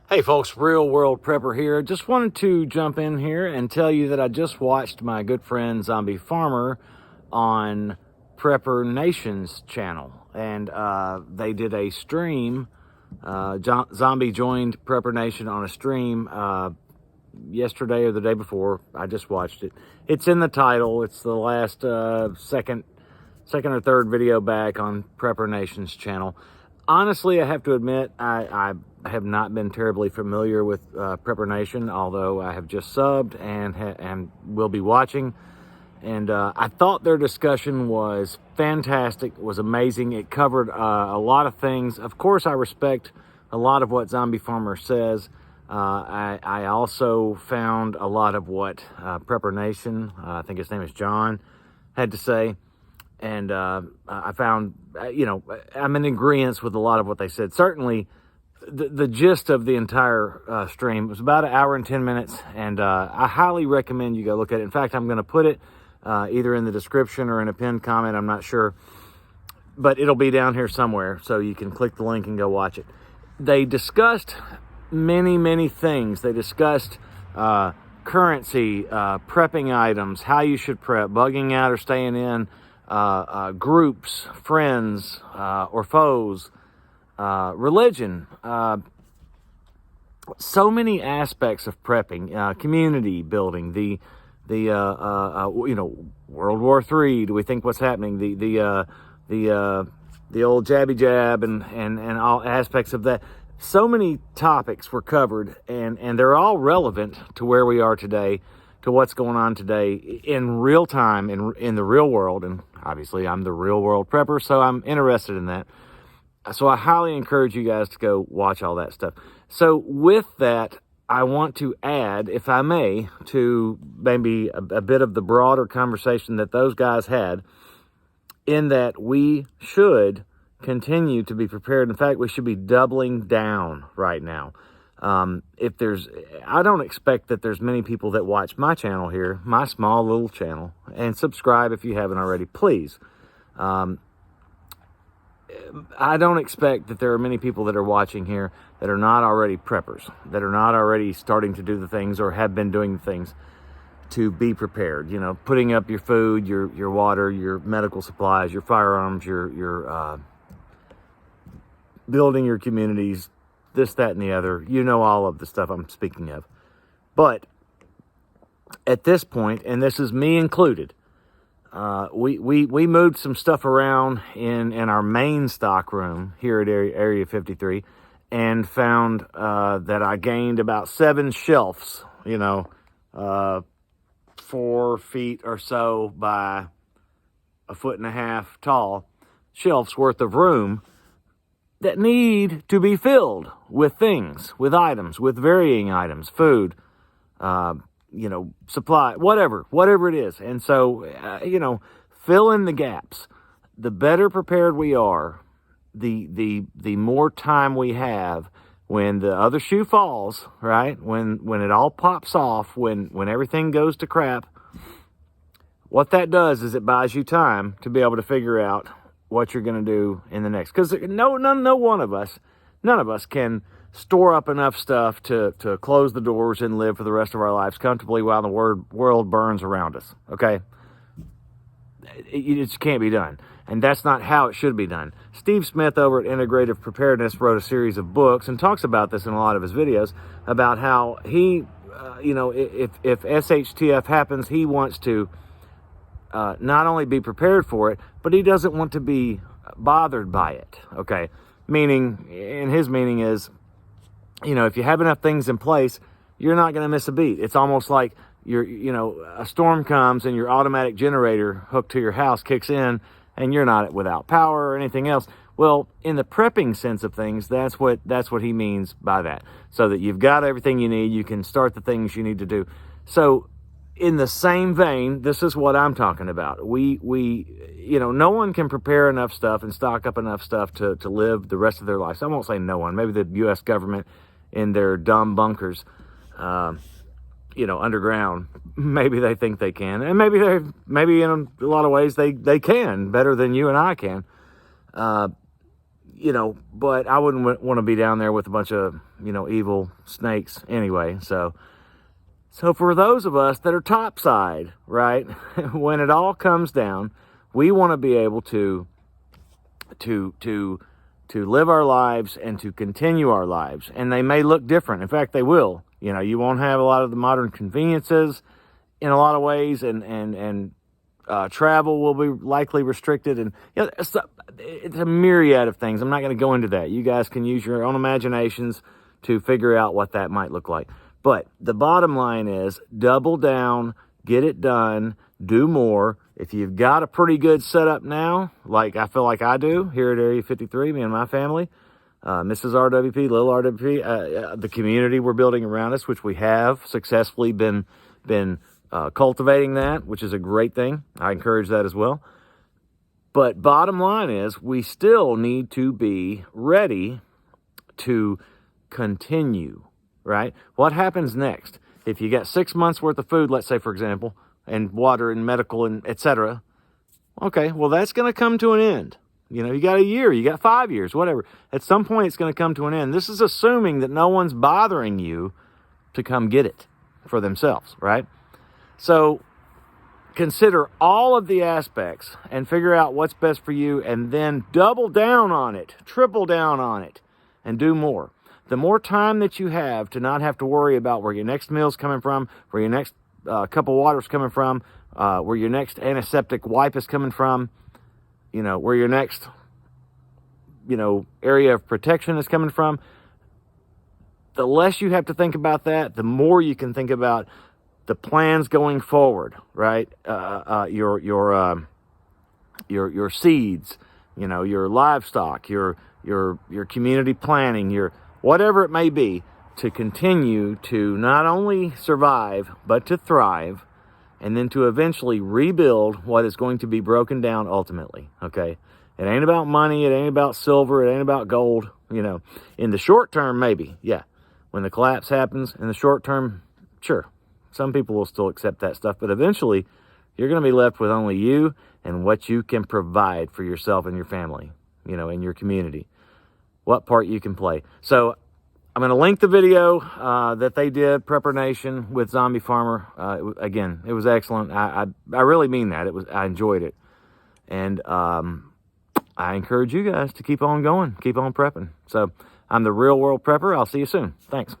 Hey folks, Real World Prepper here. Just wanted to jump in here and tell you that I just watched my good friend Zombie Farmer on Prepper Nation's channel. And they did a stream. Zombie joined Prepper Nation on a stream yesterday or the day before. I just watched it. It's in the title. It's the last second or third video back on Prepper Nation's channel. Honestly, I have to admit, I have not been terribly familiar with Prepper Nation, although I have just subbed and will be watching. And I thought their discussion was fantastic, was amazing. It covered a lot of things. Of course, I respect a lot of what Zombie Farmer says. I also found a lot of what Prepper Nation, I think his name is John, had to say. And I found, I'm in agreement with a lot of what they said. Certainly, the gist of the entire stream was about an hour and 10 minutes. And I highly recommend you go look at it. In fact, I'm going to put it either in the description or in a pinned comment. I'm not sure. But it'll be down here somewhere. So you can click the link and go watch it. They discussed many things. They discussed currency, prepping items, how you should prep, bugging out or staying in, groups, friends, or foes, religion, so many aspects of prepping, community building, the World War III. Do we think what's happening? The old jabby jab and all aspects of that. So many topics were covered, and they're all relevant to where we are today, to what's going on today in real time, in the real world. And obviously I'm the real world prepper, so I'm interested in that. So I highly encourage you guys to go watch all that stuff. So with that, I want to add, if I may, to maybe a bit of the broader conversation that those guys had, in that we should continue to be prepared. In fact, we should be doubling down right now. I don't expect that there's many people that watch my channel here, my small little channel, and subscribe if you haven't already, please. I don't expect that there are many people that are watching here that are not already preppers, that are not already starting to do the things or have been doing the things to be prepared. Putting up your food, your water, your medical supplies, your firearms, your building your communities, this, that, and the other. All of the stuff I'm speaking of. But at this point, and this is me included, we moved some stuff around in our main stock room here at Area 53 and found that I gained about 7 shelves, 4 feet or so by 1.5 feet tall shelves worth of room that need to be filled with things, with items, with varying items, food, supply, whatever it is. And so, fill in the gaps. The better prepared we are, the more time we have when the other shoe falls, right? When it all pops off, when everything goes to crap, what that does is it buys you time to be able to figure out what you're going to do in the next. Because none of us can store up enough stuff to close the doors and live for the rest of our lives comfortably while the world burns around us, okay? It just can't be done. And that's not how it should be done. Steve Smith over at Integrative Preparedness wrote a series of books and talks about this in a lot of his videos, about how he, if SHTF happens, he wants to not only be prepared for it, but he doesn't want to be bothered by it, okay? His meaning is, if you have enough things in place, you're not going to miss a beat. It's almost like a storm comes and your automatic generator hooked to your house kicks in and you're not without power or anything else. Well, in the prepping sense of things, that's what he means by that. So that you've got everything you need, you can start the things you need to do. So in the same vein, this is what I'm talking about. No one can prepare enough stuff and stock up enough stuff to live the rest of their lives. I won't say no one. Maybe the U.S. government in their dumb bunkers, underground. Maybe they think they can, and maybe in a lot of ways they can better than you and I can. you know, but I wouldn't want to be down there with a bunch of, you know, evil snakes anyway. So for those of us that are topside, right, when it all comes down, we want to be able to live our lives and to continue our lives. And they may look different. In fact, they will. You know, you won't have a lot of the modern conveniences in a lot of ways, and travel will be likely restricted, and you know, it's a myriad of things. I'm not going to go into that. You guys can use your own imaginations to figure out what that might look like. But the bottom line is double down, get it done, do more. If you've got a pretty good setup now, like I feel like I do here at Area 53, me and my family, Mrs. RWP, Little RWP, the community we're building around us, which we have successfully been cultivating that, which is a great thing. I encourage that as well. But bottom line is we still need to be ready to continue, right? What happens next? If you got 6 months worth of food, let's say, for example, and water and medical and etc. Okay, well, that's going to come to an end. You know, you got a year, you got 5 years, whatever. At some point, it's going to come to an end. This is assuming that no one's bothering you to come get it for themselves, right? So consider all of the aspects and figure out what's best for you, and then double down on it, triple down on it, and do more. The more time that you have to not have to worry about where your next meal's coming from, where your next cup of water's coming from, where your next antiseptic wipe is coming from, you know, where your next, you know, area of protection is coming from, the less you have to think about that, the more you can think about the plans going forward, right? Your seeds, you know, your livestock, your community planning, your whatever it may be, to continue to not only survive but to thrive, and then to eventually rebuild what is going to be broken down ultimately. Okay, it ain't about money, it ain't about silver, it ain't about gold. You know, in the short term, maybe, yeah. When the collapse happens, in the short term, sure. Some people will still accept that stuff, but eventually you're going to be left with only you and what you can provide for yourself and your family, you know, in your community, what part you can play. So I'm going to link the video that they did, Prepper Nation with Zombie Farmer. Again, it was excellent. I really mean that. I enjoyed it. And I encourage you guys to keep on going, keep on prepping. So I'm the Real World Prepper. I'll see you soon. Thanks.